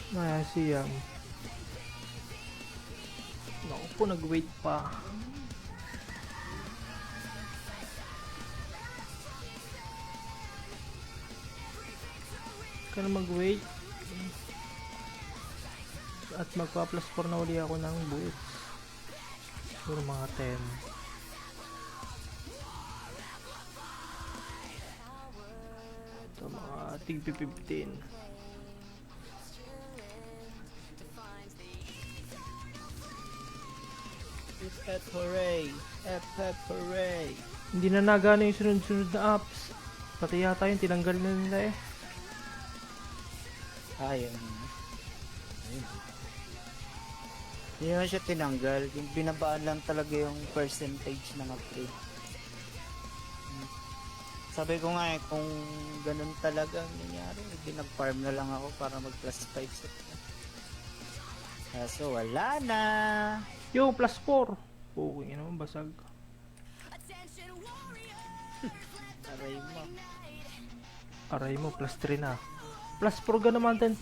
Siyam. Naku po, nag-wait pa. Ka na mag-wait. At magpa-plus 4 na uli ako ng boots. Siguro mga 10. Ito mga tig 15. F hooray! F hooray! Hindi na nagana yung sunod-sunod na apps. Pati yata yung tinanggal na nila eh. Ayun. Hindi naman siya tinanggal. Yung binabaan lang talaga yung percentage ng upgrade. Sabi ko nga eh, kung ganun talaga ang nangyari, hindi nag-farm na lang ako para mag plus 5 set na. Kaso wala na. Yung plus 4. Okay naman, basag. Aray mo. Aray mo, plus 3 na. Plus 4 ka naman 10%.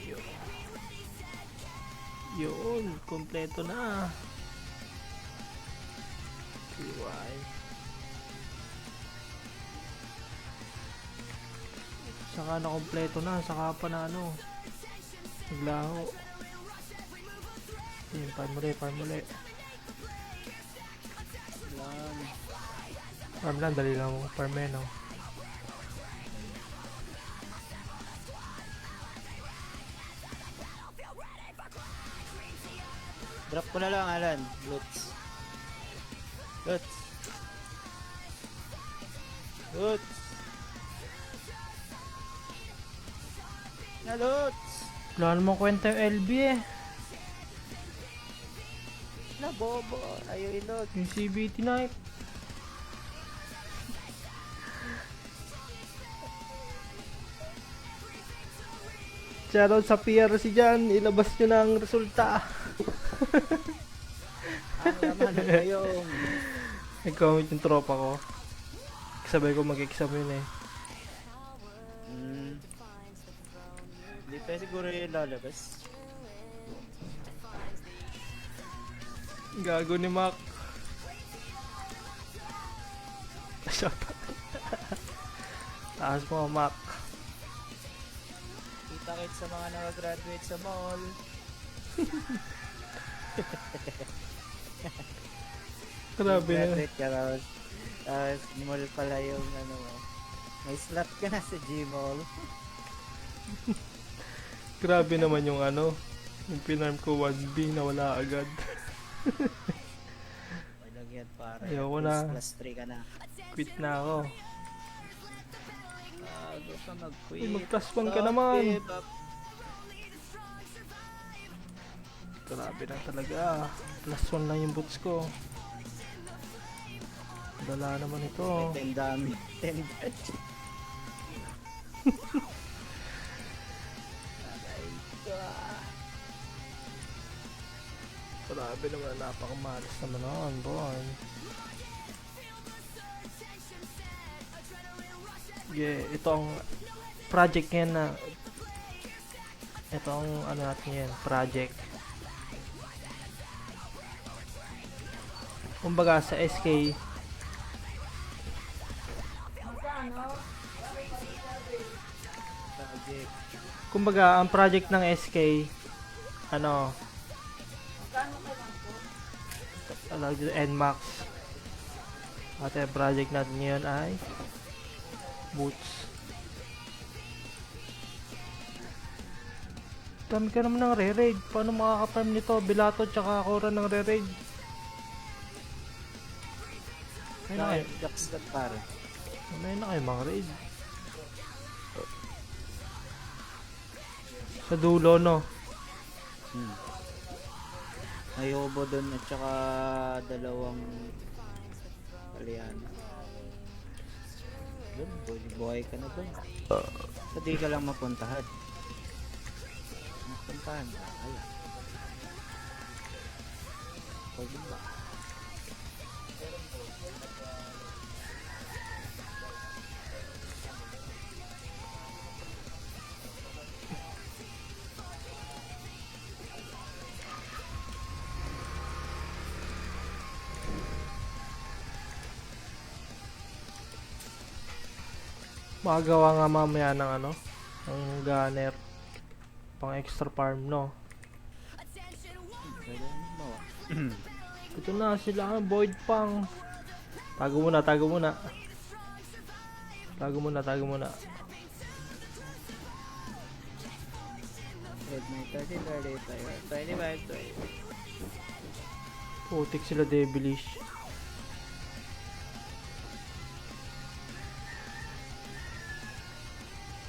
Yun. Yun, kompleto na. PY. Saka na kompleto na, saka pa na ano. Naglaho. Yun, farm muli. Farm lang, dali lang mo farm eh, no? Drop ko na lang, Alan. Lutz. Na Lutz! Wala namang kwenta yung LB eh. Na bobo. Ayaw ilot. Yung CBT knife. Shoutout sa PRC dyan, ilabas nyo na ang resulta. Ang naman ang gayong. Nag-comment yung tropa ko. Sabay ko mag-exam yun eh. Hindi pa siguro yung lalabas. Gago ni Mac. Shoutout. Taas mo, Mac. Kita kahit sa mga nakagraduate sa mall. Grabe na. Graduate ka tapos mall pala yung ano mo. May slot ka na sa Gmall. Grabe naman yung ano. Yung pinarm ko 1B na wala agad. Walang yan para. Ayoko na. Plus 3 ka na. Quit na ako. Bago ka mag-quit. Uy, mag-plus 1 ka naman. give up. Grabe na talaga. Plus 1 lang yung boots ko. Dala naman ito. 10 dami. 10 dami. Grabe naman, napakamalas naman noon, boy. Yeah, itong project yan na itong ano natin yan, project. Kumbaga sa SK Project. kumbaga ang project ng SK ano tawag dito NMAX at yung project natin ngayon ay boots. Dami ka naman ng re-raid. Paano makaka-farm nito? Bilato tsaka Kora ng re-raid. May na kayo. Jocks ka pare. May na kayo mga raid. Sa dulo, no? May obo doon at saka dalawang Aliana. Doon, buhay ka na doon. Hindi ka lang mapuntahan. Mapuntahan ka, ala. Pwede ba? Makagawa nga mamaya ng ano, ng gunner. Pang extra farm, no? Pwede mo. Ito na sila, void pang. Tago muna, tago muna. Tago muna, tago muna. Red may 30, 25, 20. Putik sila devilish.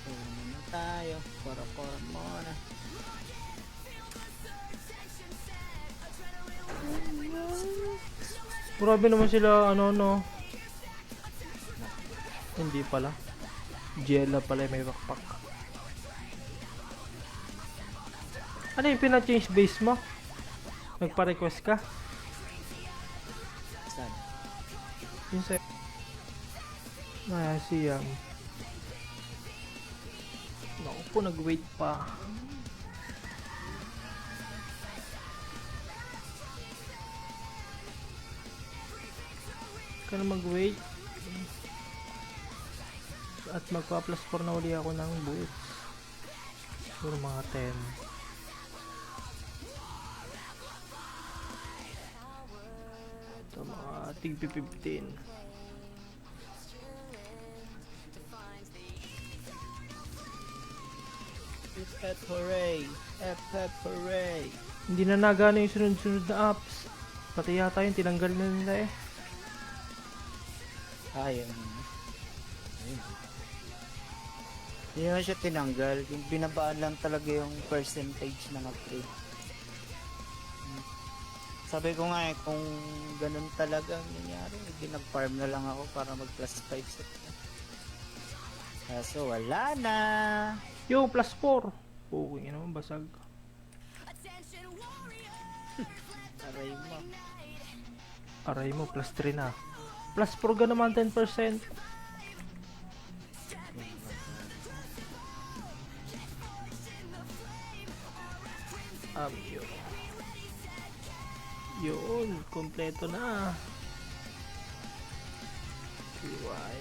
Muna tayo. Kora-kora muna. Grabe naman sila, ano, no? Hindi pala. Giella pala yung may backpack. Ano yung pina-change base mo? Nagpa-request ka? Saan? Yun sa... Siyam. Naku po, nag-wait pa. Ka na mag-wait. At magpa-plus 4 na uli ako ng boots. Siguro mga 10. Ito mga tigpi 15. F hooray! F hooray! Hindi na nagana yung sunod-sunod na apps. Pati yata yung tinanggal na nila eh. Ayun. Hindi naman siya tinanggal. Yung binabaan lang talaga yung percentage ng upgrade. Sabi ko nga eh, kung ganun talaga ang nangyari, nag-farm na lang ako para mag plus 5 set na. Kaso wala na. Yo, plus 4. Okay naman, basag. Aray mo. Aray mo, plus 3 na. Plus 4 ka naman 10%. Yun. Yun, kompleto na. QI.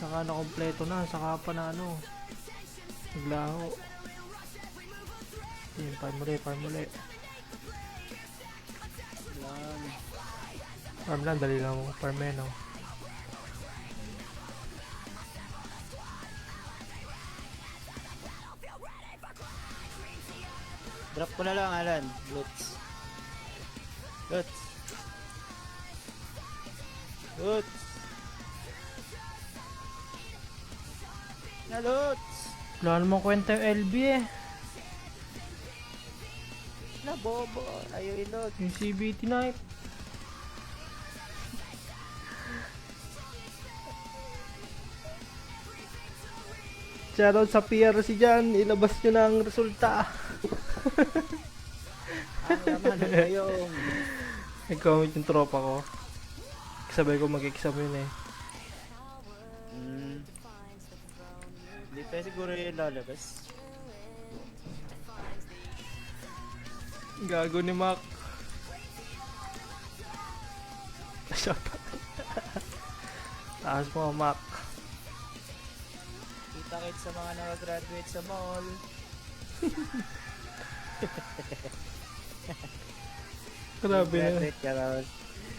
Saka na kompleto na, saka pa na ano. Naglaho. Yun, farm muli, farm muli. Lang. Farm lang, dali lang mo farm eh, no? Drop ko na lang, Alan. Lutz. Lutz. Lutz. Na Lutz. Wala namang kwenta yung LB eh. Na bobo. Ayaw ilot. Yung CBT knife. Shoutout sa PRC dyan, ilabas nyo na ang resulta. Ang naman ang gayong. Nag-comment yung tropa ko. Sabay ko mag-exam yun eh. Hindi pa siguro yung lalabas. Gago ni Mac. Shoutout. Taas mo Mac. Kita-kit sa mga nakagraduate sa mall. Grabe na. Graduate ka raw.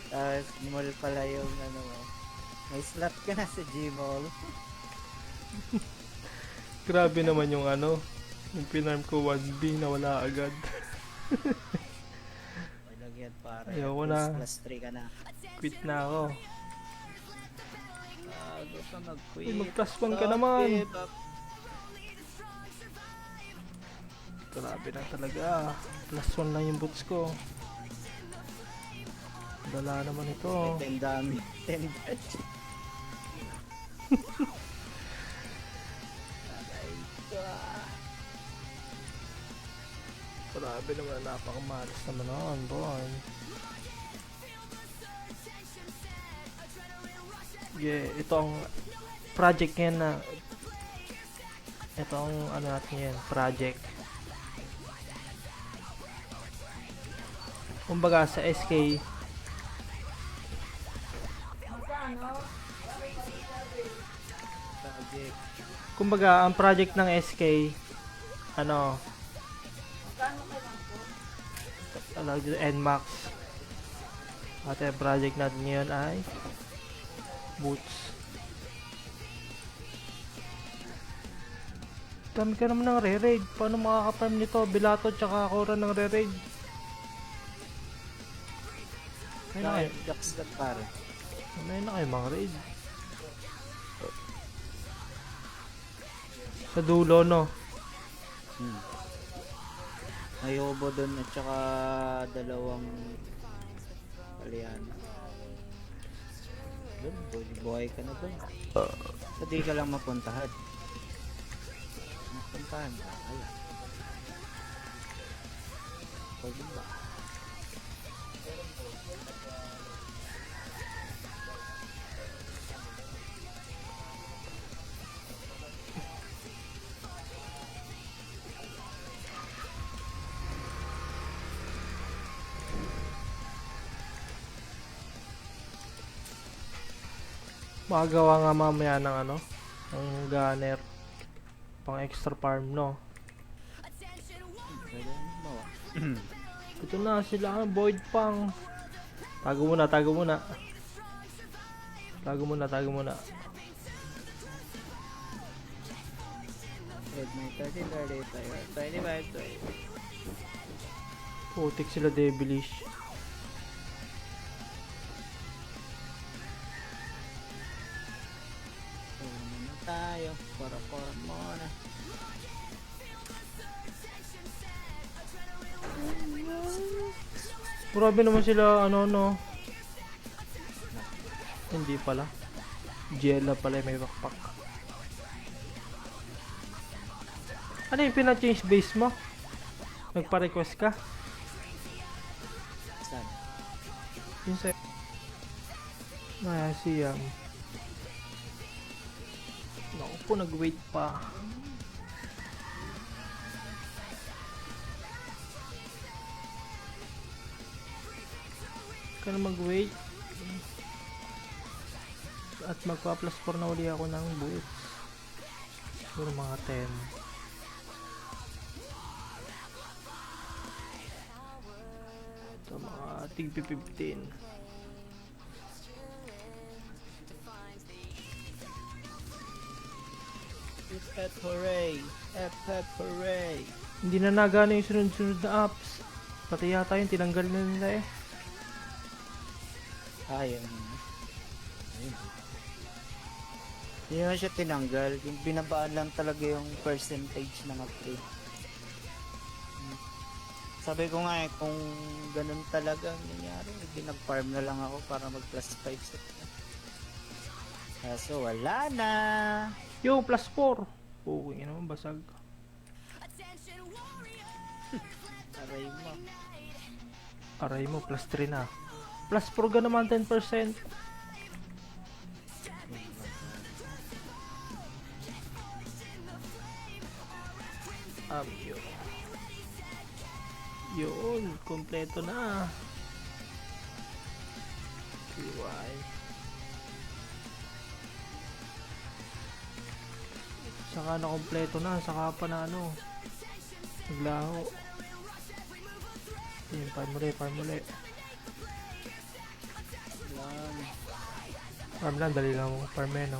Tapos mall pala yung ano mo. May slot ka na sa Gmall. Grabe naman yung ano. Yung pinarm ko 1B na wala agad. May lagyan para. Ayoko na. Plus 3 ka na. Quit na ako. Gusto mag-quit. Uy, mag-plus 1 ka naman. Give up. Grabe na talaga. Plus 1 lang yung boots ko. Dala naman ito. 10 dami. 10 dami. Grabe naman. Napakamalas naman noon, boy. Yeah, ito ang project yan na ito ang ano natin yan, project. Kumbaga sa SK kumbaga, ang project ng SK, ano, tawag dito, NMAX. At yung project natin ngayon ay boots. Dami ka naman ng re-raid. Paano makaka-farm nito? Bilato tsaka Akora ng re-raid. May na kayo. Ducks that pare. May na kayo mga raid. Sa dulo, no? May obo doon at saka dalawang palian. Doon, buhay ka na doon. So di ka lang mapuntahan. Mapuntahan ka, ayun. Pwede ba? Makagawa nga mamaya ng ano, ng gunner. Pang extra farm, no? Pwede naman bawa. Ito na sila, void pang. Tago muna, tago muna. Tago muna, tago muna. Red may 30, 30, 25, 20. Putik sila devilish. Muna tayo, para muna. Grabe naman sila, ano, no? Hindi pala. Jella pala may backpack. Ano yung pina-change base mo? Nagpa-request ka? Saan? Yun sa... siyang. Naku po, nag-wait pa. Ka na mag-wait. At magpa-plus 4 na uli ako ng boots. Siguro mga 10. Ito mga tigpi 15. F hooray! F hooray! Hindi na nagana yung sunod-sunod na apps. Pati yata yung tinanggal na nila eh. Ayun. Hindi naman siya tinanggal. Yung binabaan lang talaga yung percentage ng upgrade. Sabi ko nga kung ganun talaga ang nangyari, hindi nag-farm na lang ako para mag plus 5 set na. Kaso wala na. Yo, plus 4. Okay naman, basag. Aray mo. Aray mo, plus 3 na. Plus 4 ka naman 10%. Yun. Yun, kompleto na. QI. Saka na kompleto na, saka pa na ano. Naglaho. Yun, farm muli, farm muli. Yan. Farm lang, dali lang mong farm eh, no?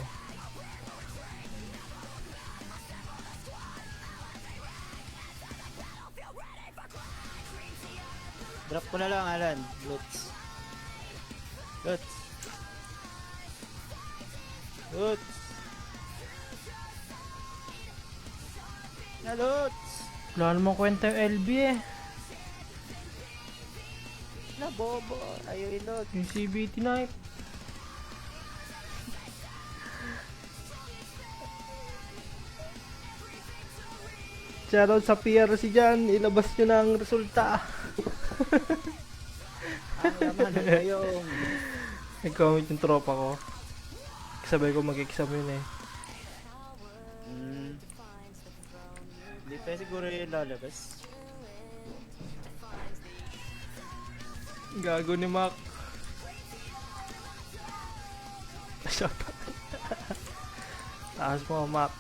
Drop ko na lang, Alan. Loots. Loots. Loots. Na Loots. Wala namang kwenta yung LB eh. Na bobo. Ayaw ilot. Yung CBT knife. Shoutout sa PRC dyan, ilabas nyo na ang resulta. Ang laman ng kayong. Nag-comment yung tropa ko. Sabay ko mag-exam yun eh. Hindi pa siguro yung lalabas. Gago ni Mac. Shoutout. Taas mo, Mac.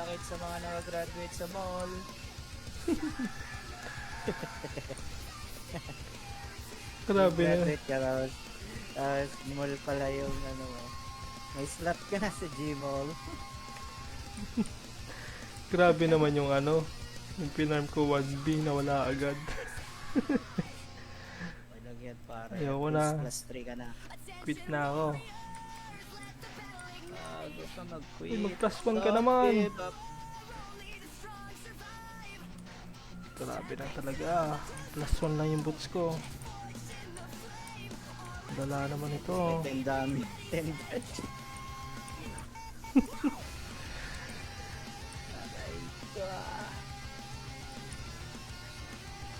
kita-kit sa mga nakagraduate sa mall. Grabe na. Graduate ka tapos mall pala yung ano mo. May slot ka na sa Gmall. Grabe naman yung ano. Yung pinarm ko 1B na wala agad. Walang yan para. Ayoko na. Plus 3 ka na. Quit na ako. Bago ka mag-quit. Uy, mag-plus 1 ka naman. give up. Grabe na talaga. Plus 1 lang yung boots ko. Dala naman ito. Ten dami. 10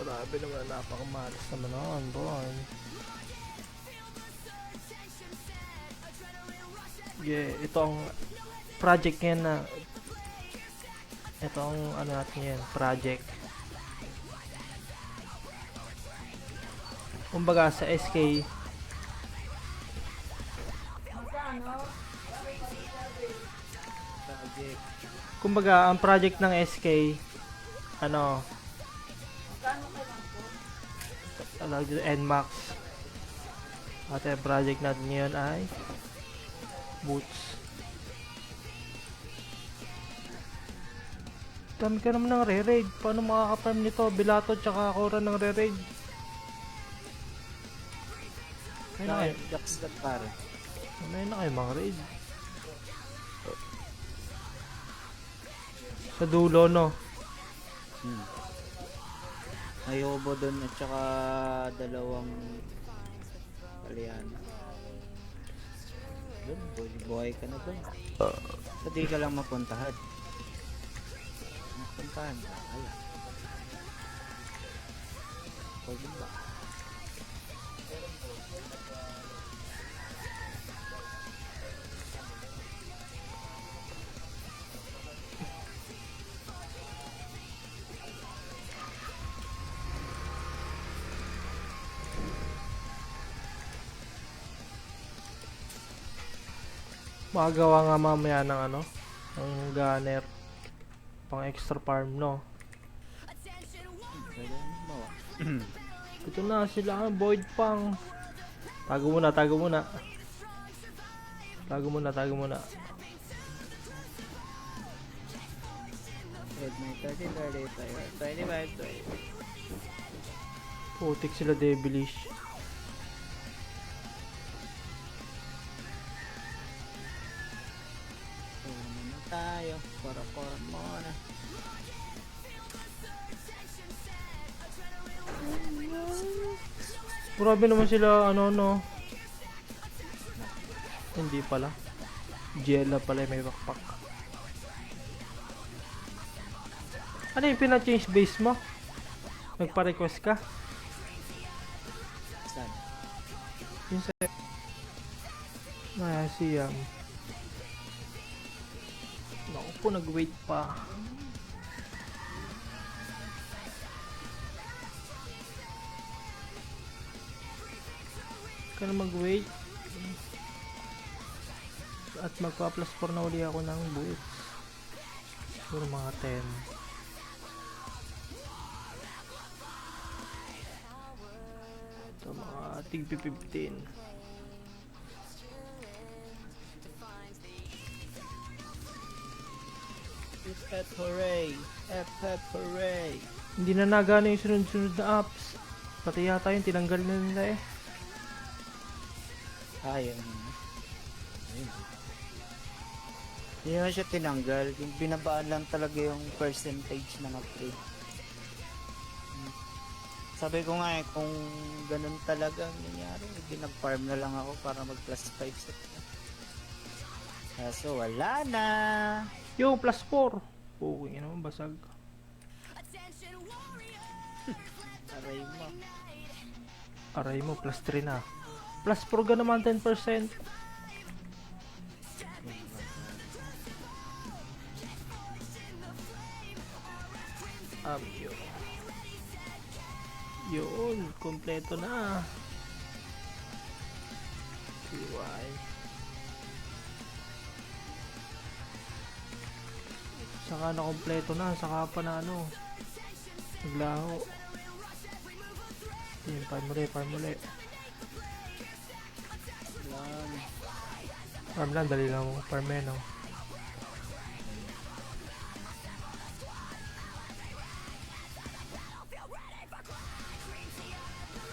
Grabe naman. Napakamalas naman naman, boy. Yeah, ito ang project yan na ito ang ano natin yan, project. Kumbaga sa SK project. kumbaga ang project ng SK ano tawag dito NMAX at ang project natin ngayon ay boots. Dami ka naman ng re-raid. Paano makaka-farm nito? Bilato tsaka Akora ng re-raid. May na kayo. Ducks that pare. May na kayo mga raid. Sa dulo, no? May obo doon at saka dalawang palian. Doon, buhay ka na doon. Hindi ka lang mapuntahan. Mapuntahan ka, ala. Pwede ba? Makagawa nga mamaya ng ano, ng gunner pang extra farm, no? Pwede mo. Ito na sila, void pang. Tago muna, tago muna. Tago muna, tago muna. Red may 30, 35, 25, 20. Putik sila devilish. Tayo, para muna. Grabe naman sila, ano, no? Hindi pala. Jella pala may backpack. Ano yung pina-change base mo? Nagpa-request ka? Saan? Yung sa... siyam. Naku po, nag-wait pa. Ka na mag-wait. At magpa-plus 4 na uli ako ng boots. Siguro mga 10. Ito mga tigpi 15. F hooray! F hooray! Hindi na nagana yung sunod-sunod na apps. Pati yata yung tinanggal na nila eh. Ayun. Hindi naman siya tinanggal. Yung binabaan lang talaga yung percentage ng upgrade. Sabi ko nga eh, kung ganun talaga ang nangyari, nag-farm na lang ako para mag plus 5 set na. Kaso wala na. Yung plus 4. Okay naman, basag. Aray mo. Aray mo, plus 3 na. Plus 4 ka naman 10%. Yun. Yun, kompleto na. CY. Saka na kompleto na, saka pa na ano. Naglaho. Yun, farm ulit, farm ulit. Lang. Farm lang, dali lang mo. Farm yan, no?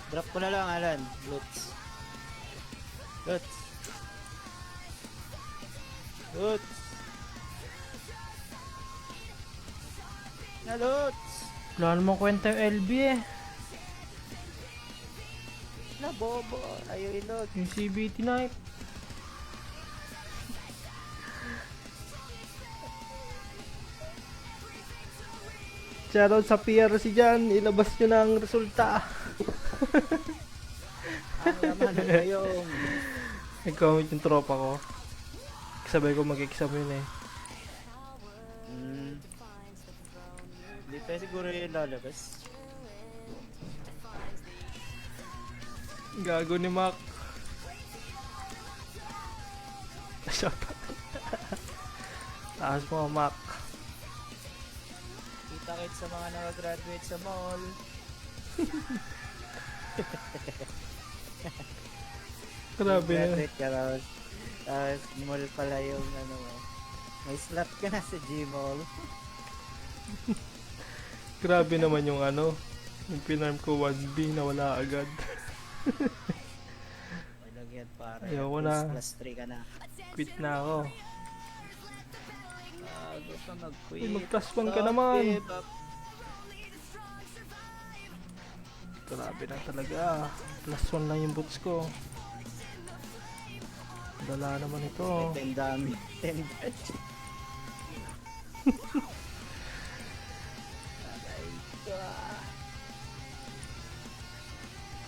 Drop ko na lang, Alan. Lutz. Lutz. Lutz. Na Lutz. Wala namang kwenta yung LB eh. Na bobo. Ayaw ilog. Yung CBT knife. Shoutout sa PRC dyan. Ilabas nyo na ang resulta. Ang laman ng gayong. Nag-comment yung tropa ko. Sabay ko mag-exam yun eh. Hindi pa siguro yung lalabas. Gago ni Mac. Shoutout. Taas mo, Mac. Kita-kit sa mga nakagraduate sa mall. Grabe na. Graduate ka tapos mall pala yung ano mo. May slot ka na sa Gmall. Grabe naman yung ano. Yung pinarm ko 1B na wala agad. May lagyan para. Ayoko na. Plus 3 ka na. Quit na ako. Gusto mag-quit. Uy, mag-plus 1 ka naman. Give up. Grabe na talaga. Plus 1 lang yung boots ko. Dala naman ito. 10 dami. 10 batch.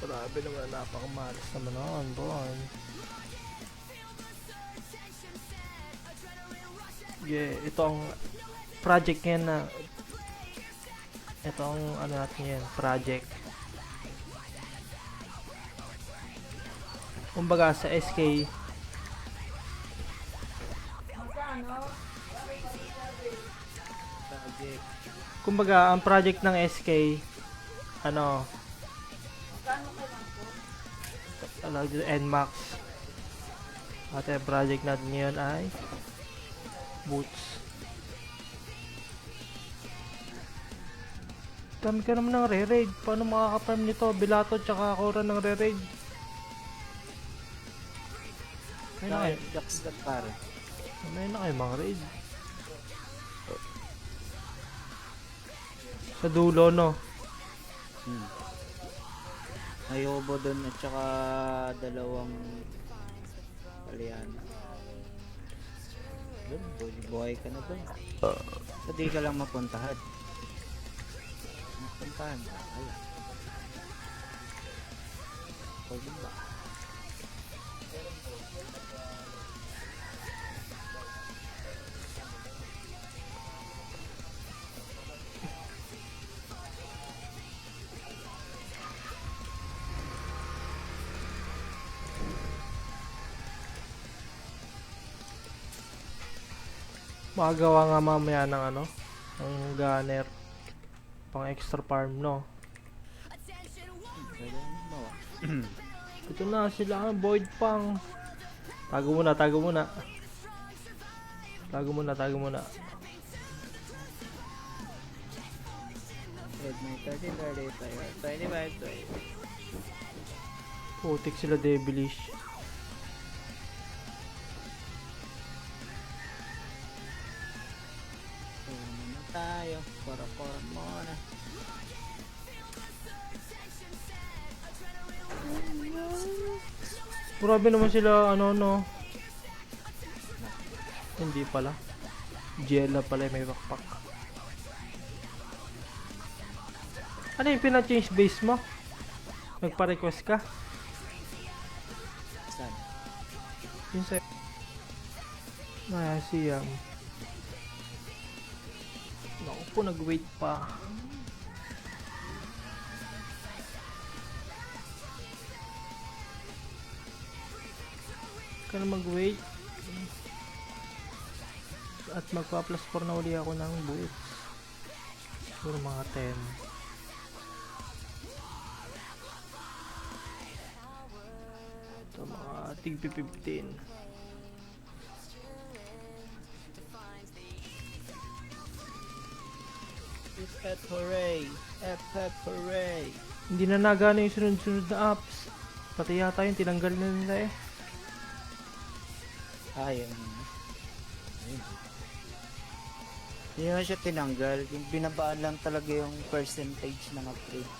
Grabe naman. Napakamalas naman noon, boy. Yeah, itong project yan na itong ano natin yan, project. Kumbaga sa SK Project. kumbaga ang project ng SK ano tawag dito NMAX at yung project natin ngayon ay boots. Dami ka naman ng re-raid. Paano makaka-farm nito? Bilato tsaka Kora ng re-raid. Ayun na kayo. Jacks that pare. Ayun na kayo mga raid. Sa dulo no. May obo doon at saka dalawang palian. Doon, buhay ka na doon. So di ka lang mapuntahan. Mapuntahan ka, wala. Pwede ba? Makagawa nga mamaya ng ano, ng gunner pang extra farm no. Pwede mo. Ito na sila ang void pang. Tago muna, tago muna. Tago muna, tago muna. Red may 30, 30 tayo. 25, 20. Putik sila devilish. Muna tayo. Para muna. Grabe naman sila ano no. Hindi pala. Jella pala yung may backpack. Ano yung pina-change base mo? Nagpa-request ka? Saan? Yun sa... siyam. Naku po, nag-wait pa. Ka na mag-wait. at magpa plus 4 na uli ako ng boots. Siguro mga 10. Ito mga tigpi 15. Hep hooray! Hep hooray! Hindi na nagana yung sunod-sunod na apps. Pati yata yung tinanggal na nila eh. Ayun. Hindi naman siya tinanggal. Yung binabaan lang talaga yung percentage ng upgrade.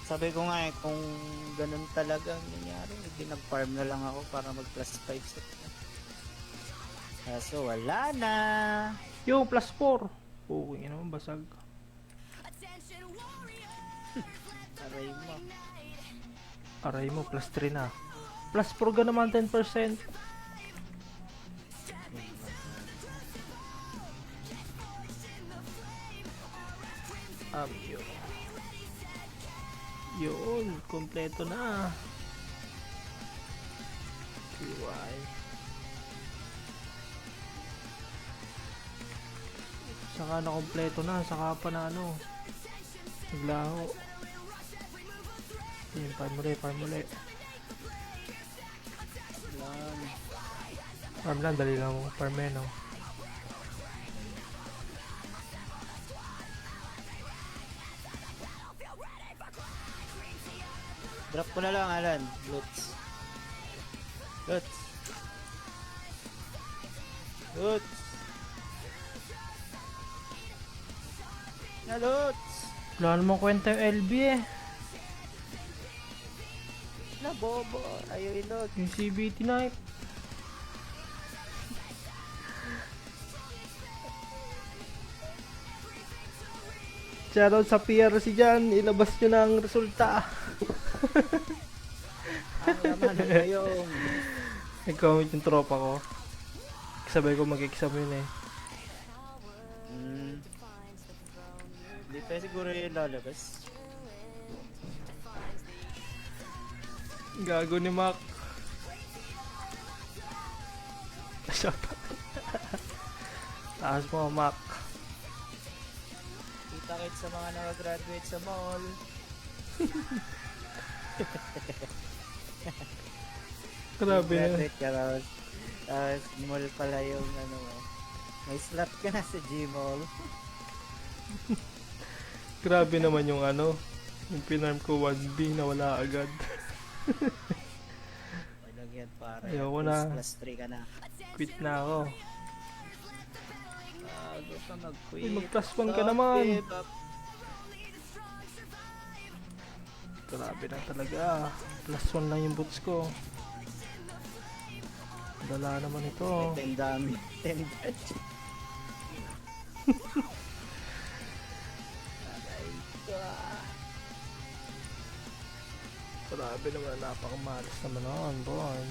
Sabi ko nga eh, kung ganun talaga ang nangyari, nag-farm na lang ako para mag plus 5 set na. Kaso wala na. Yo, plus 4. Okay naman, basag. Aray mo. Aray mo, plus 3 na. Plus 4 ka naman 10%. Yun. Yun, kompleto na. QI. Saka na kompleto na, saka pa na ano. Naglaho. Yun, farm muli. Lang. Farm lang, dali lang mo. Farm eh, no? Drop ko na lang, Alan. Lutz. Na Lutz! Wala namang kwenta yung LB eh. Na bobo. Ayaw inod. Yung CBT knife. Shoutout sa PRC dyan. Ilabas nyo na ang resulta. Ang naman ang gayong. Nag-comment yung tropa ko. Sabay ko mag-exam yun eh. Hindi pa siguro yung lalabas. Gago ni Mac. Shoutout. Taas mo, Mac. Kita-kits sa mga nakagraduate sa mall. Grabe na. Graduate ka tapos mall pala yung ano mo. May slot ka na sa Gmall. Grabe naman yung ano. Yung pinarm ko 1B na wala agad. Walang yan para. Ayoko na. Plus 3 ka na. Quit na ako. Gusto mag-quit. Uy, mag plus 1 ka naman. give up. Grabe na talaga. Plus 1 lang yung boots ko. Dala naman ito. Tendami. Tendami. Grabe naman. Napakamalas naman nun, boy.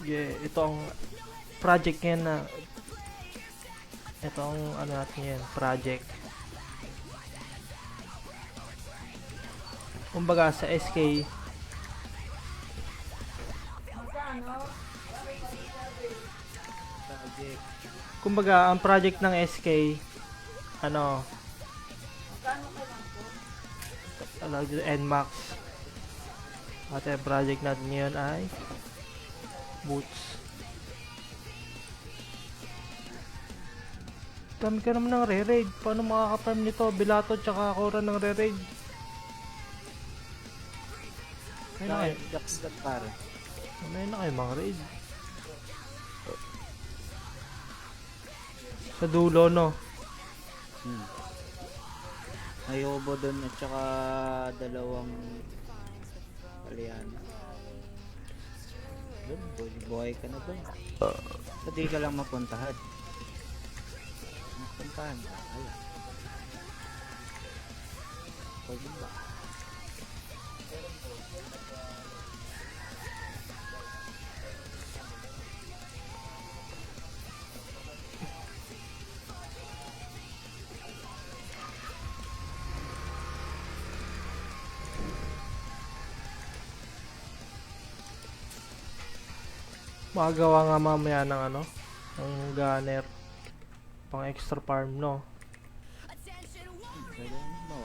Yeah, itong project yan na itong ano natin yan, project. Kumbaga sa SK Project. kumbaga ang project ng SK ano tawag dito NMAX at ang project natin ngayon ay boots. Dami ka naman ng re-raid. Paano makaka-farm nito? Bilato tsaka Kora ng re-raid. May na kayo. Ducks that pare. May na kayo mga raid. Sa dulo, no? May obo doon at saka dalawang palian. Doon, buhay ka na doon. Pwede ka lang mapuntahan. Mapuntahan ka. Ala. Pwede ba? Makagawa nga mamaya ng ano, ng gunner. Pang extra farm, no? Pwede mo.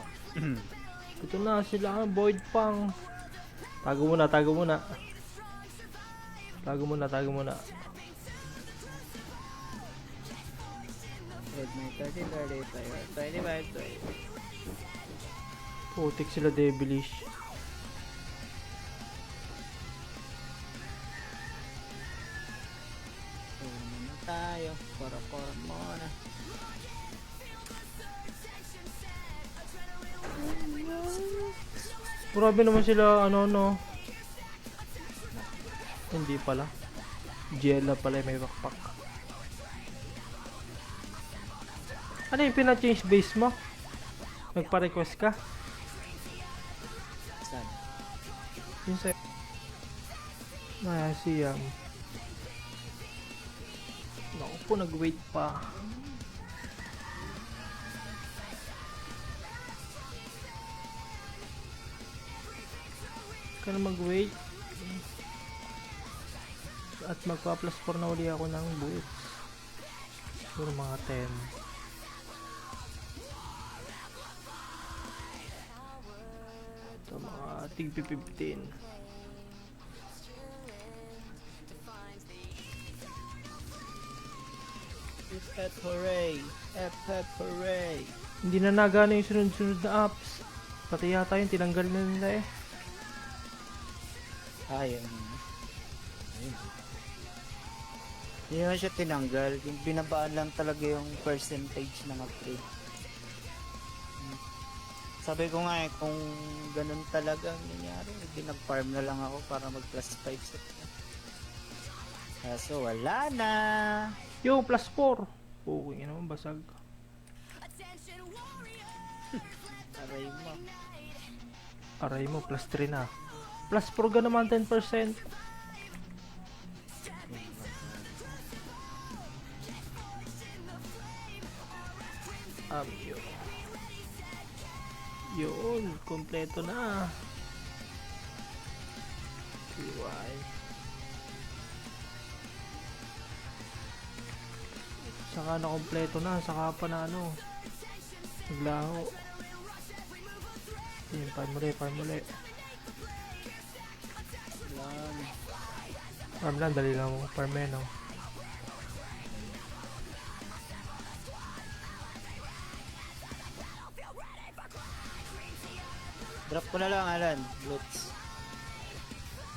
Ito na sila, void pang. Tago muna, tago muna. Tago muna, tago muna. Red may 30, 25, 20. Putik sila devilish. Una na tayo. Kora-kora muna. Grabe naman sila, ano, no. Hindi pala. Jella pala may backpack. Ano yung pina-change base mo? Nagpa-request ka? Saan? Yun sa... siyang. Naku po, nag-wait pa. Ka na mag-wait. At magpa-plus 4 na uli ako ng boots. Siguro mga 10. Ito mga tigpi 15. F hooray! F hooray! Hindi na nagana yung sunod-sunod na apps. Pati yata yung tinanggal na nila eh. Ayun. Hindi naman siya tinanggal. Yung binabaan lang talaga yung percentage ng upgrade. Sabi ko nga eh, kung ganun talaga ang nangyari, hindi nag-farm na lang ako para mag plus 5 set na. Kaso wala na. Yo, plus 4. Okay naman, basag. Aray mo. Aray mo, plus 3 na. Plus 4 ka naman 10%. Yun. Yun, kompleto na. CY. Saka na kompleto na, saka pa na ano. Naglaho. Yun, farm muli, farm muli. Farm lang, dali lang mo farm eh, no? Drop ko na lang, Alan. Loots.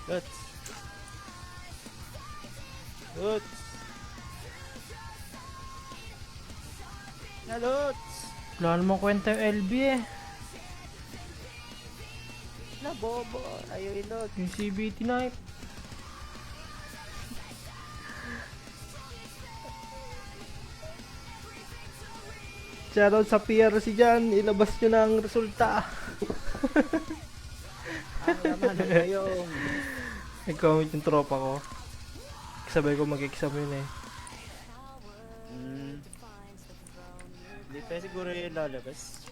Loots. Loots. Na Loots. Wala namang kwenta yung LB eh. Na bobo. Ayaw ilot. Yung CBT knife. Shoutout sa PRC dyan, ilabas nyo na ang resulta. Ang laman ng kayong. Nag-comment yung tropa ko. Sabay ko mag-exam yun eh. Hindi pa siguro yung lalabas.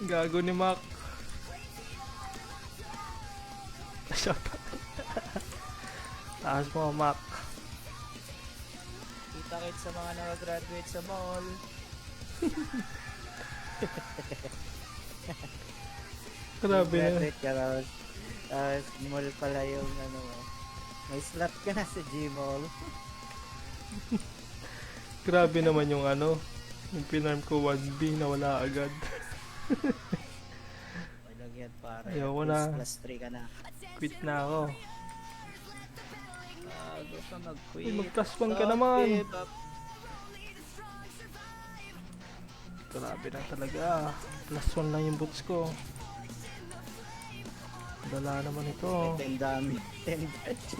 Gago ni Mac. Shoutout. Taas mo, Mac. Kita kit sa mga nakagraduate sa mall. Grabe na. Graduate ka tapos mall pala yung ano mo. May slot ka na sa Gmall. Grabe naman yung ano. Yung pinarm ko 1B na wala agad. Walang yan para. Ayoko na. Plus 3 ka na. Quit na ako. Bago ka mag-quit. Uy, mag-plus 1 ka naman. Grabe na talaga. Plus 1 lang yung boots ko. Dala naman ito. 10 dami. 10 batch.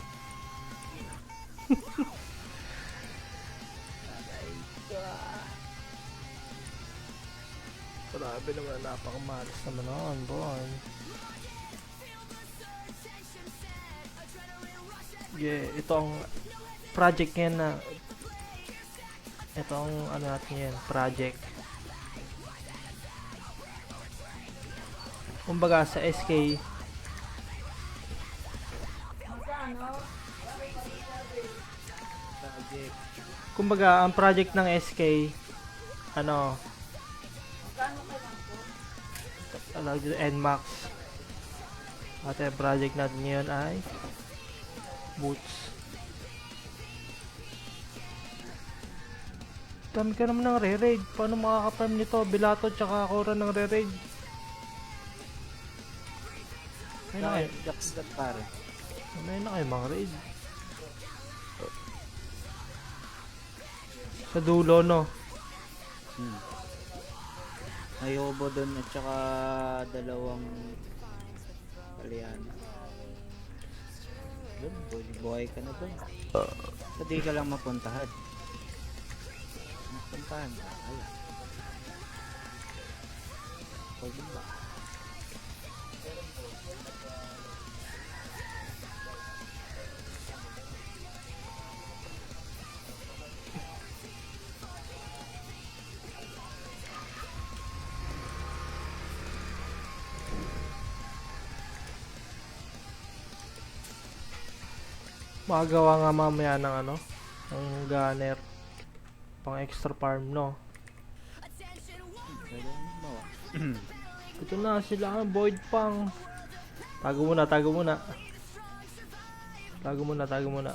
Grabe naman. Napakamalas naman noon, boy. Yeah, itong project yan na itong ano natin yan, project. Kumbaga sa SK project. Kumbaga, ang project ng SK, ano, tawag dito, NMAX. At ang project natin ngayon ay boots. Dami ka naman ng re-raid. Paano makaka-farm nito? Bilato tsaka Akora ng re-raid. May na kayo. Ducks that pare. May na kayo mga raid. Sa dulo, no? May hobo doon at saka dalawang Aliana. Doon, buhay ka na doon. Hindi ka lang mapuntahan. Mapuntahan ka, wala. Pwede ba? Makagawa nga mamaya ng ano, ng gunner. Pang extra farm, no? Pwede mo. Ito na sila, void pang. Tago muna, tago muna. Tago muna, tago muna.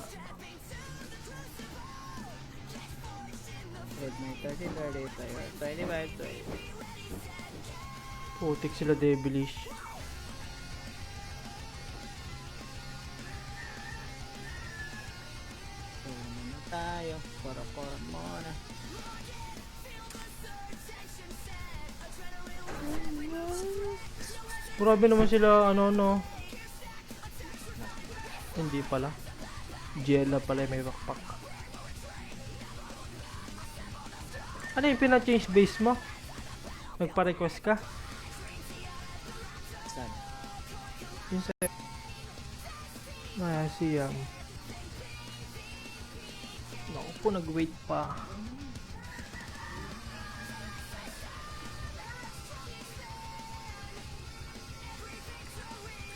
Red may 30, 25, 20. Putik sila devilish. Tayo, para muna. Grabe naman sila, ano, no? Hindi pala. Jella pala may backpack. Ano yung pina-change base mo? Nagpa-request ka? Saan? Yung sa... siyam. Naku po, nag-wait pa.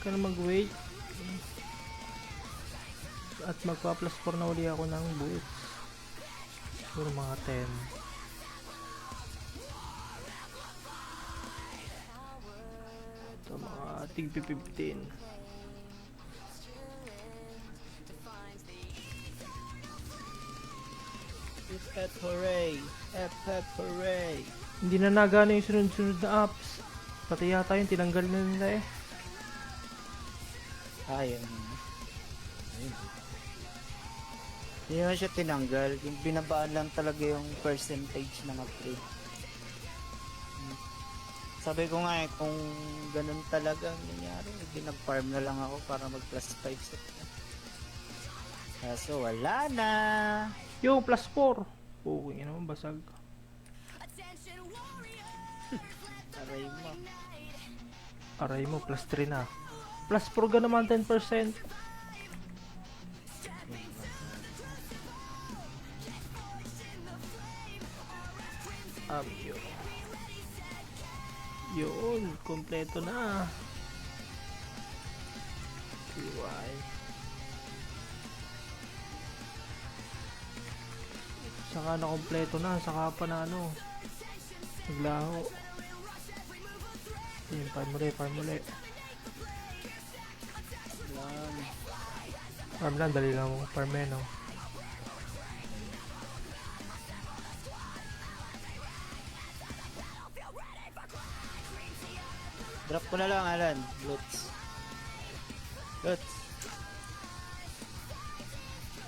Ka na mag-wait. At magpa-plus 4 na uli ako ng boots. Siguro mga 10. Ito mga tig 15. F hooray! F hooray! Hindi na nagana yung sunod-sunod na apps. Pati yata yung tinanggal na nila eh. Ayun. Hindi naman siya tinanggal. Yung binabaan lang talaga yung percentage ng upgrade. Sabi ko nga eh, kung ganun talaga ang nangyari, nag-farm na lang ako para mag plus 5 set na. Kaso wala na. Yung plus 4. Okay naman, basag. Aray mo. Aray mo, plus 3 na. Plus 4 ka naman 10%. Yun. Yun, kompleto na. CY. Saka na kompleto na, saka pa na ano. Naglaho. Yun, farm muli, farm muli. Farm lang, dali lang mo farm eh, no? Drop ko na lang, Alan. Lutz. Lutz.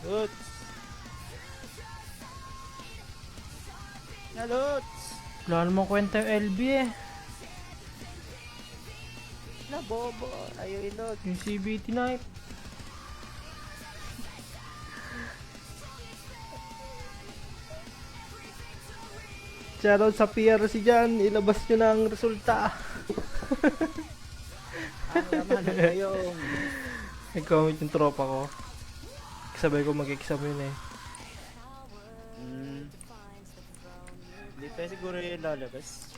Lutz. Na Lutz. Wala namang kwenta yung LB eh. Na bobo. Ayaw ilog. Yung CBT knife. Shoutout sa PRC dyan, ilabas nyo na ang resulta. Ang naman ang gayong. Nag-comment yung tropa ko. Sabay ko mag-exam yun eh. Hindi pa siguro yung lalabas.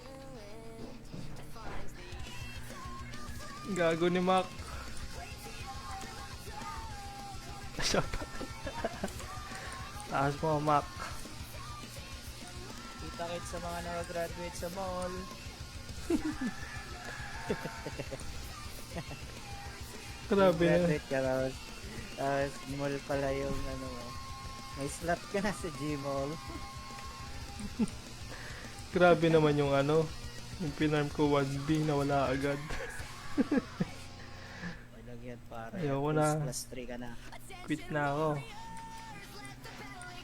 Gago ni Mac. Shoutout. Taas mo, Mac. Kita-kit sa mga nakagraduate sa mall. Grabe na. Graduate ka tapos mall pala yung ano mo. May slot ka na sa Gmall. Grabe naman yung ano. Yung pinarm ko 1B na wala agad. Walang yan para. Ayoko na. Plus 3 ka na. Quit na ako.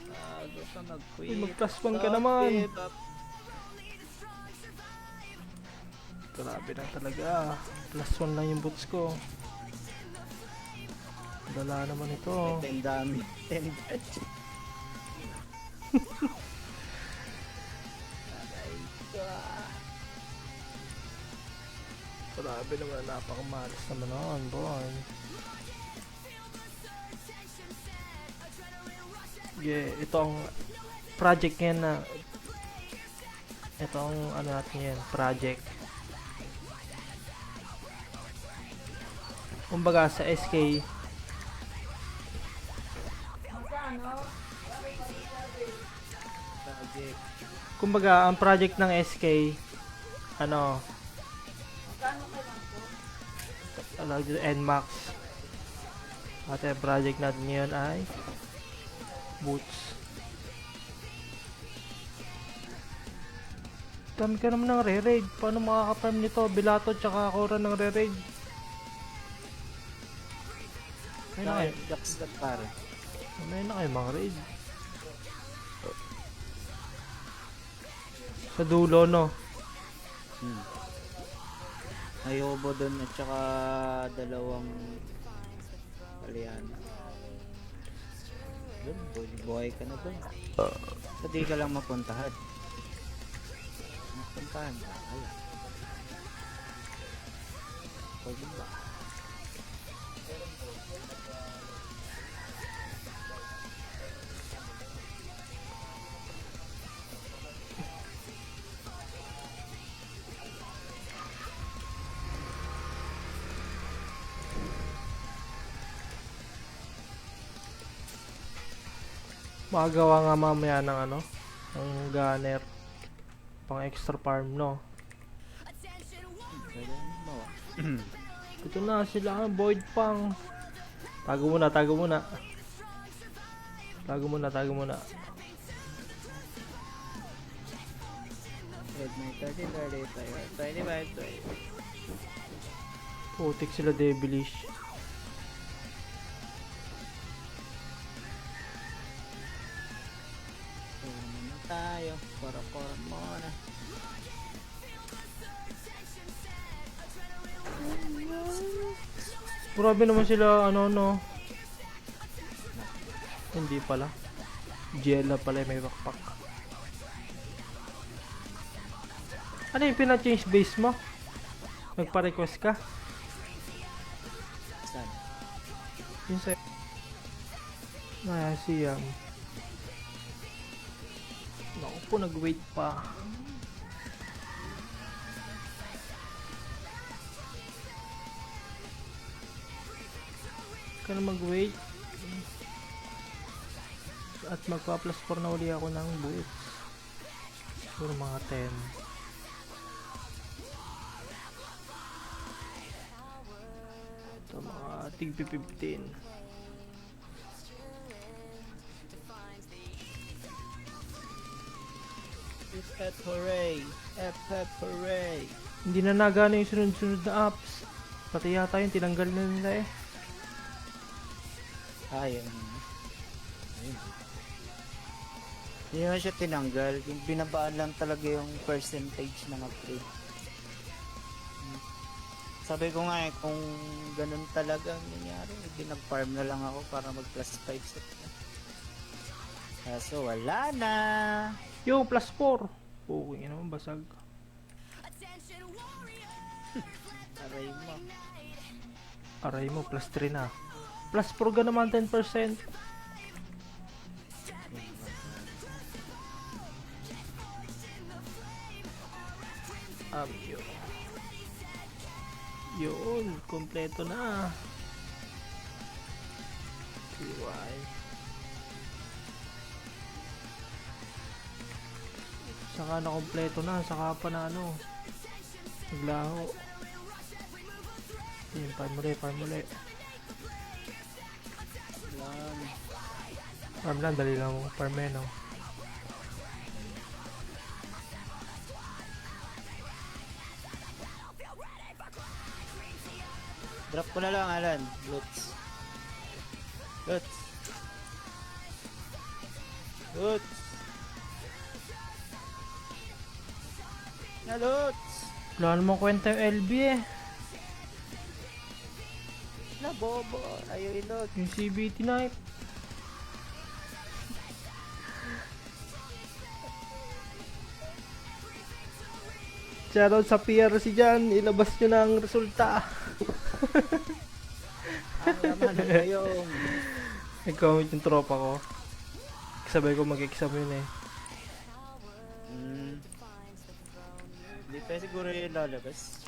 Bago ka mag-quit. Uy, mag-plus 1 ka naman. give up. Grabe na talaga. Plus 1 lang yung boots ko. Dala naman ito. 10 dami. 10 batch. Grabe naman. Napakamalas naman noon, boy. Yeah, itong project yan na itong ano natin yan, project. Kumbaga sa SK Project. kumbaga ang project ng SK ano tawag dito NMAX at ang project natin ngayon ay boots. Dami ka naman ng re-raid. Paano makaka-farm nito? Bilato tsaka Kora ng re-raid. Ayun na kayo. Jacks that pare. Ayun na kayo mga raid. Sa dulo no. May obo doon at saka dalawang Kaliana. Doon, buhay ka na doon. So di ka lang mapuntahan. Mapuntahan ka, ala. Pwede ba? Makagawa nga mamaya ng ano, ng gunner pang extra farm no. Pwede mo. Ito na sila, void pang. Tago muna, tago muna. Tago muna, tago muna. Red may 30, 35, 25, 20. Putik sila devilish. Tayo, kora-kora muna. Grabe naman sila, ano no. Hindi pala. Jella pala yung may backpack. Ano yung pina-change base mo? Nagpa-request ka? Saan? Yun sa'yo. Ah, siyam. Naku po, nag-wait pa. Ka na mag-wait. At magpa-plus 4 na uli ako ng boots. Siguro mga 10. Ito mga tigpi 15. Hep hooray! Hep hooray! Hindi na nagana yung sunod-sunod na apps. Pati yata yung tinanggal na nila eh. Ayun. Hindi naman siya tinanggal. Yung binabaan lang talaga yung percentage ng upgrade. Sabi ko nga eh, kung ganun talaga ang nangyari, nag-farm na lang ako para mag plus 5 set na. Kaso wala na. Yo, plus 4. Okay naman, basag. Aray mo. Aray mo, plus 3 na. Plus 4 ka naman 10%. Yun. Yun, kompleto na. CY. Saka na kompleto na, saka pa na ano. Naglaho. Yun, farm muli. Yan. Farm lang, dali lang farm eh, no? Drop ko na lang, Alan. Loots. Na Loots! Wala namang kwenta yung LB eh. Na bobo. Ayaw ilot. Yung CBT knife. Shoutout sa PRC dyan, ilabas nyo na ang resulta. Ang laman ng gayong. Nag-comment yung tropa ko. Sabay ko mag-exam yun eh. Hindi pa siguro yung lalabas.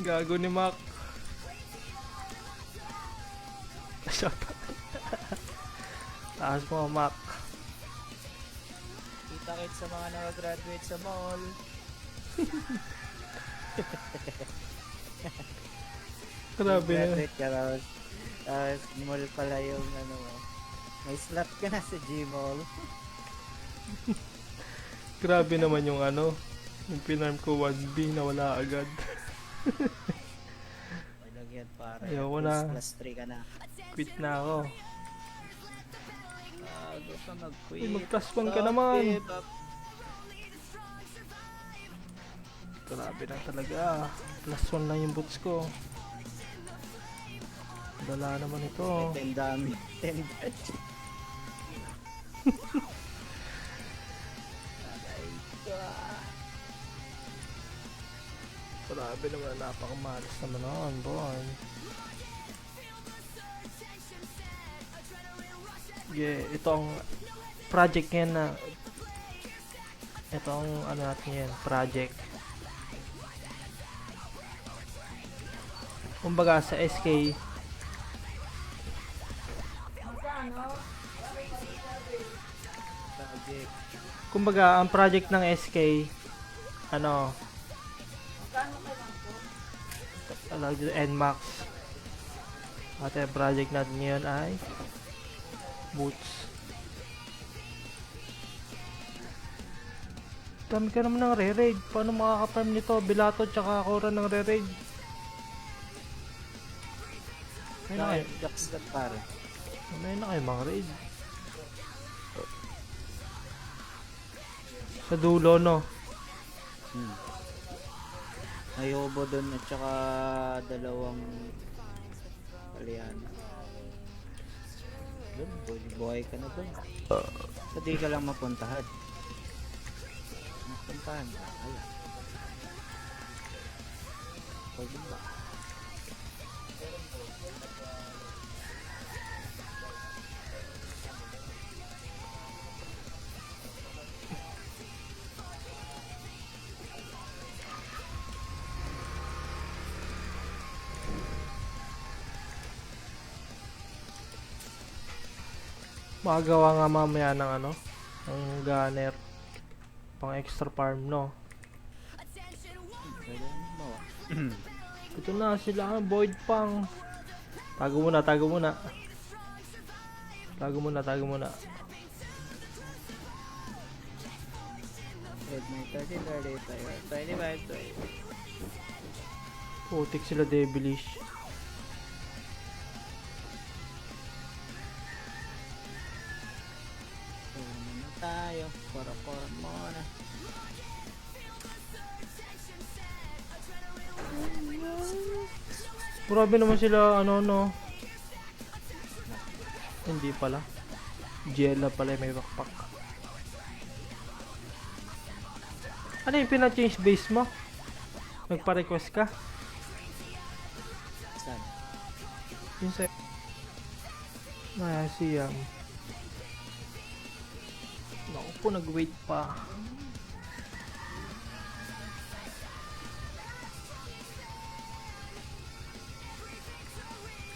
Gago ni Mac. Shoutout. Taas mo Mac. Kita-kit sa mga nag-graduate sa mall. Grabe na. Graduate ka raw. Mall pala yung ano mo. May slot ka na sa Gmall. Grabe naman yung ano. Yung pinarm ko 1B na wala agad. Walang yan para. Ayoko na. Plus 3 ka na. Quit na ako. Bago ka mag-quit. Uy, mag-plus 1 ka naman. Give up. Grabe na talaga. Plus 1 lang yung boots ko. Dala naman ito. 10 dami. 10 dami. Grabe naman. Napakamalas naman noon, boy. Yeah, itong project yan na itong ano natin yan, project. Kumbaga sa SK Project. kumbaga ang project ng SK ano tawag dito NMAX at yung project natin ngayon ay boots. Dami ka naman ng re-raid. Paano makaka-farm nito? Bilato tsaka Kora ng re-raid. May na kayo. Ducks that pare. May na kayo mga raid. Sa dulo no. May obo doon at saka dalawang palian. Doon, buhay ka na doon. So di ka lang mapuntahan. Mapuntahan ka. Ayan. Pwede ba? Makagawa nga mamaya ng ano, ng gunner pang extra farm no. Pwede mo. Ito na sila void pang. Tago muna. Tago muna. Red may 30, 30 tayo. 25, 20. Putik sila devilish. Muna tayo. Kora-kora muna. Grabe naman sila ano no. Hindi pala. Jella pala may backpack. Ano yung pina-change base mo? Nagpa-request ka? Saan? Yun sa... Siyam. Naku po, nag-wait pa.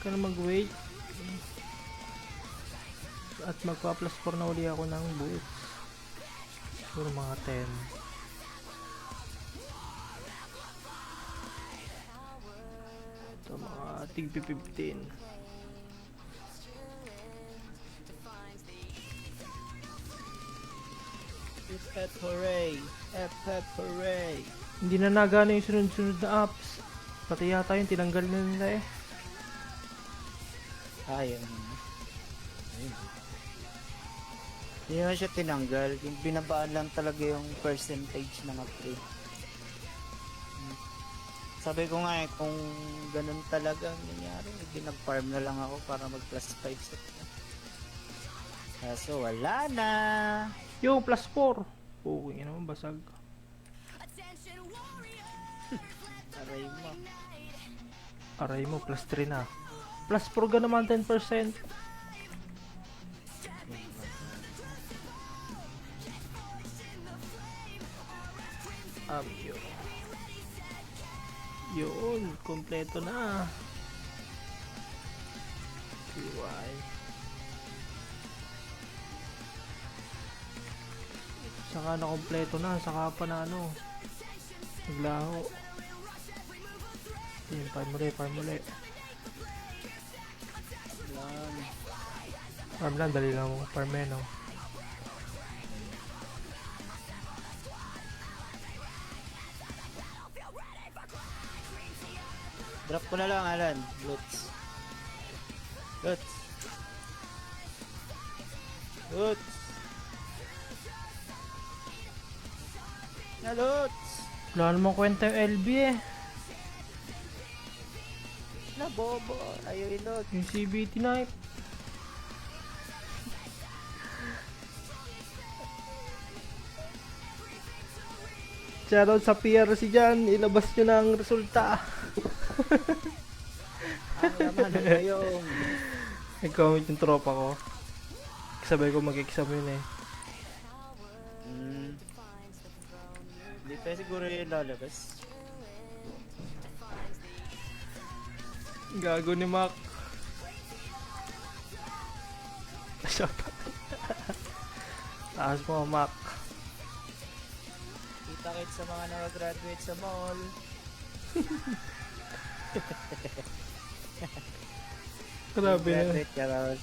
Ka na mag-wait. At magpa plus 4 na uli ako ng boots. Siguro mga 10. Ito mga tigpi 15. F hooray! F hooray! Hindi na nagana yung sunod-sunod na apps. Pati yata yung tinanggal na nila eh. Ayun. Hindi naman siya tinanggal. Yung binabaan lang talaga yung percentage ng upgrade. Sabi ko nga eh, kung ganun talaga ang nangyari, nag-farm na lang ako para mag plus 5 set na. Kaso wala na. Yo, plus 4. Okay naman, basag. Aray mo. Aray mo, plus 3 na. Plus 4 ka naman 10%. Yun. Yun, kompleto na. QI. Saka na kompleto na, saka pa na ano. Naglaho. Yun, farm muli. Farm lang, dali lang mo. Farm eh, no? Drop ko na lang, Alan. Loots. Na Loots! Wala namang kwenta yung LB eh. Na bobo. Ayaw ilot. Yung CBT knife. Shoutout sa PRC dyan. Ilabas nyo na ang resulta. Ang naman ang kayong. Nag-comment yung tropa ko. Sabay ko mag-exam yun eh. Hindi pa siguro yung lalabas. Gago ni Mac. Shoutout. Taas mo, Mac. Kita-kit sa mga nakagraduate sa mall. Grabe na. Graduate ka tapos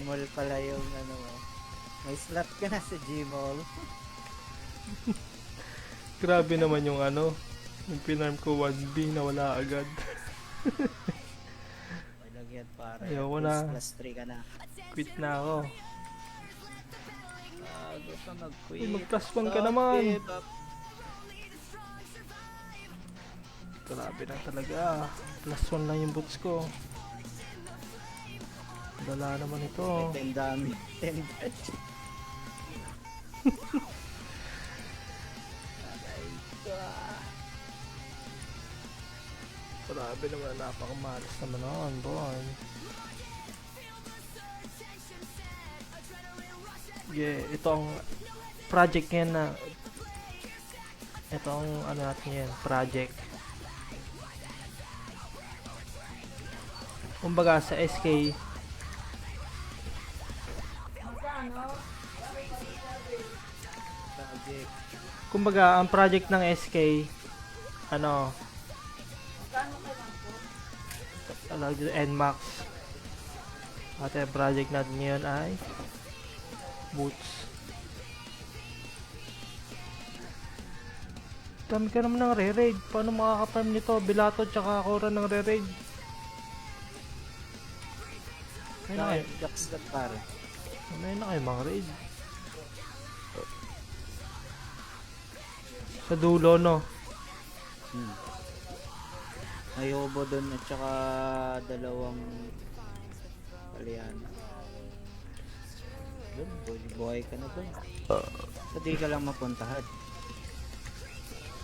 mall pala yung ano mo. May slot ka na sa Gmall. Grabe naman yung ano. Yung pinarm ko 1B na wala agad. May lagyan para. Ayoko na. Plus 3 ka na. Quit na ako. Bago ka mag-quit. Uy, mag-plus 1 ka naman. Give up. Grabe na talaga. Plus 1 lang yung boots ko. Dala naman ito. 10 dami. 10 batch. Grabe naman. Napakamalas naman nun, boy. Yeah, itong project yan na itong ano natin yan, project. Kumbaga sa SK Project. kumbaga ang project ng SK ano tawag dito NMAX at ang project natin ngayon ay boots. Dami ka naman ng re-raid. Paano makaka-farm nito? Bilato tsaka Akora ng re-raid. May na kayo. Ducks that pare. May na kayo mga raid. Sa dulo, no? May hobo dun at saka dalawang palian. Dun, buhay ka na dun. Hindi ka lang mapuntahan.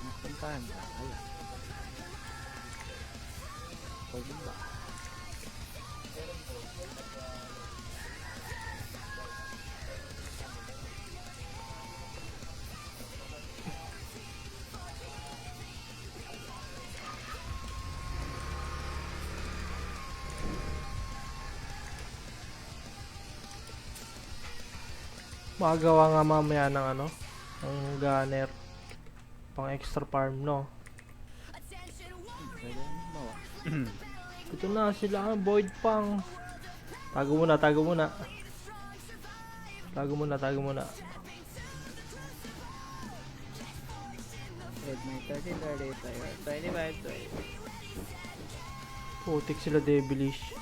Mapuntahan ka. Ay. Pwede ba? Makagawa nga mamaya ng ano, ng gunner. Pang extra farm, no? Pwede mo. Ito na sila, void pang. Tago muna, tago muna. Tago muna, tago muna. Red may 30, 35, 20. Putik sila devilish.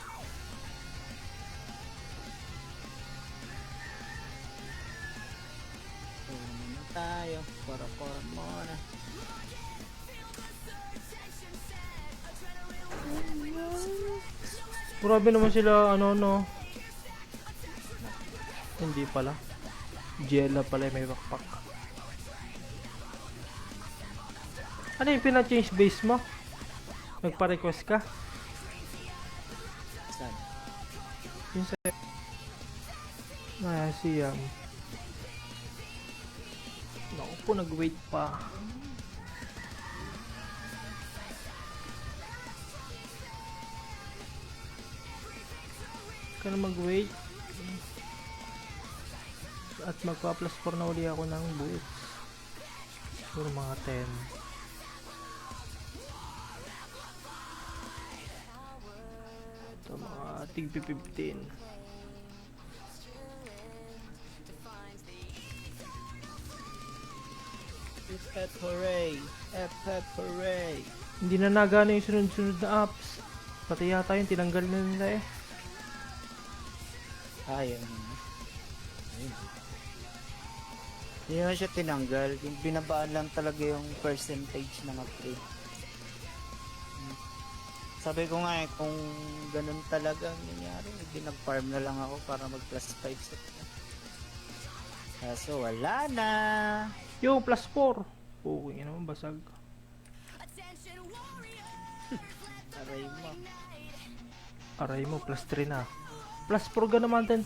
Muna tayo. Para muna. Grabe naman sila, ano, no? Hindi pala. Jella pala may backpack. Ano yung pina-change base mo? Nagpa-request ka? Saan? Yung sa... siyam. Naku po, nag-wait pa. Ka na mag-wait. At magpa-plus 4 na uli ako ng boots. Siguro mga 10. Ito mga tig 15. F hooray! F hooray! Hindi na nagana yung sunod-sunod na apps. Pati yata yung tinanggal na nila eh. Ayun. Hindi naman siya tinanggal. Yung binabaan lang talaga yung percentage ng upgrade. Sabi ko nga kung ganun talaga ang nangyari, nag-farm na lang ako para mag plus 5 set na. Kaso wala na. Yo, plus 4. Okay naman, basag. Aray mo. Aray mo, plus 3 na. Plus 4 ka naman 10%.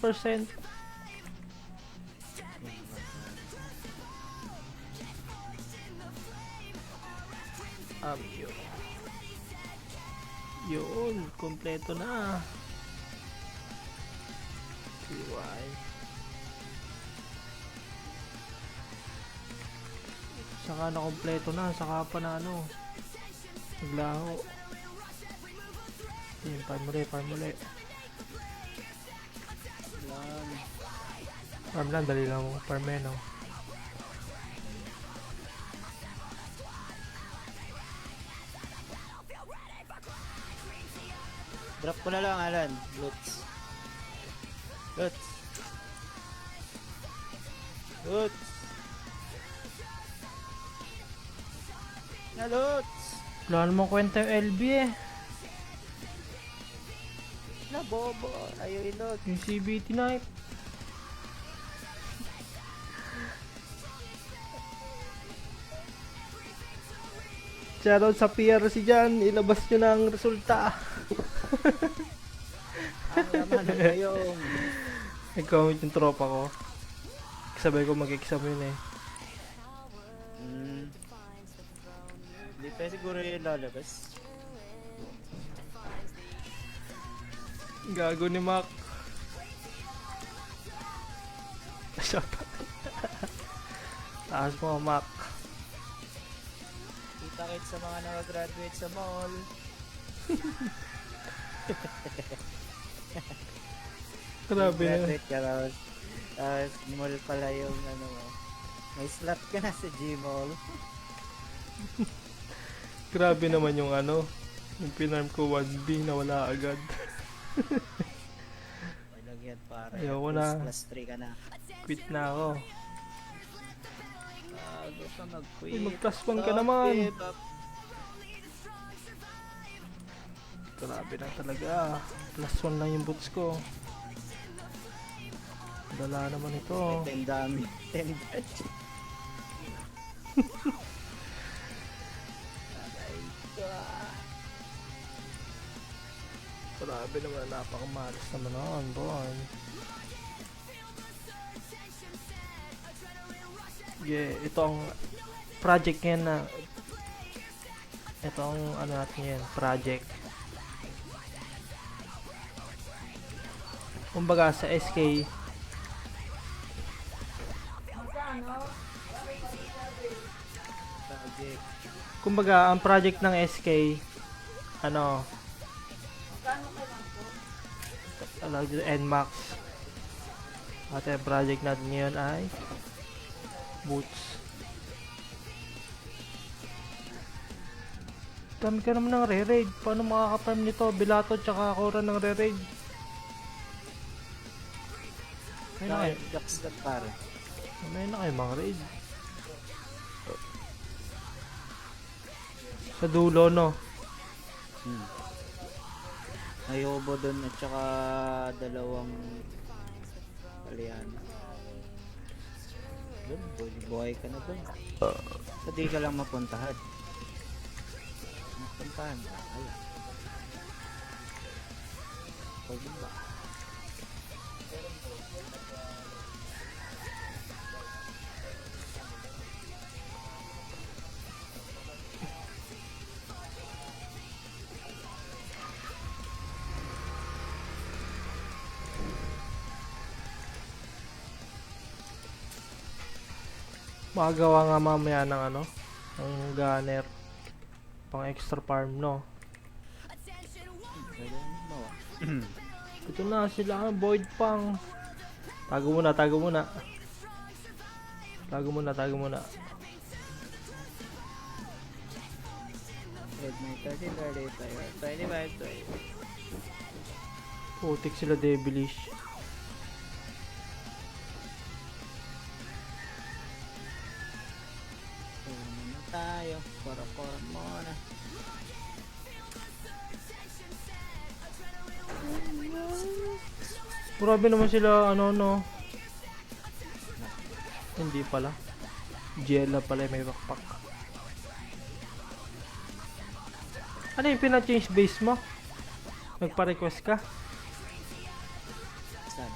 Yun. Yun, kompleto na. CY. Saka na kompleto na, saka pa na ano. Naglaho. Yun, farm muli, farm muli. Farm lang, dali lang mo. Farm eh, no? Drop ko na lang, Alan. Lutz. Lutz. Lutz. Na Lutz. Wala namang kwenta yung LB eh. Na bobo. Ayaw ilot. Yung CBT knife. Shoutout sa PRC dyan. Ilabas nyo na ang resulta. Ang laman ng gayong. Nag-comment yung tropa ko. Sabay ko mag-exam yun eh. Hindi pa siguro yung lalabas. Gago ni Mac. Shoutout. Taas mo, Mac. Kita-kit sa mga nakagraduate sa mall. Grabe na. Graduate ka tapos mall pala yung ano mo. May slot ka na sa Gmall. Grabe naman yung ano. Yung pinarm ko 1B na wala agad. Walang yan para. Ayoko na. Plus 3 ka na. Quit na ako. Bago ka mag-quit. Uy, mag-plus 1 ka naman. give up. Grabe na talaga. Plus 1 lang yung boots ko. Dala naman ito. 10 dami. 10 batch. Grabe naman. Napakamalas naman noon, boy. Yeah, ito ang project yan na ito ang ano natin yan, project. Kumbaga sa SK Project. Kumbaga, ang project ng SK, ano, alam dito, NMAX. At yung project natin ngayon ay Boots. Dami ka naman ng re-raid. Paano makaka-farm nito? Bilato tsaka Kora ng re-raid. Ayun na kayo. Jacks that pare. Ayun na kayo mga raid. Sa dulo, no? May obo doon at saka dalawang Kaliana. Doon, buhay ka na doon. So di ka lang mapuntahan. Mapuntahan ka. Ayun. Pwede ba? Makagawa nga mamaya ng ano, ng gunner. Pang extra farm, no? Pwede naman mawa. Ito na sila, void pang. Tago muna, tago muna. Tago muna, tago muna. Red may 30, 30, 25, 20. Putik sila devilish. Muna tayo. Kora-kora muna. Grabe naman sila, ano, no? Hindi pala. Jella pala yung may backpack. Ano yung pina-change base mo? Nagpa-request ka? Saan?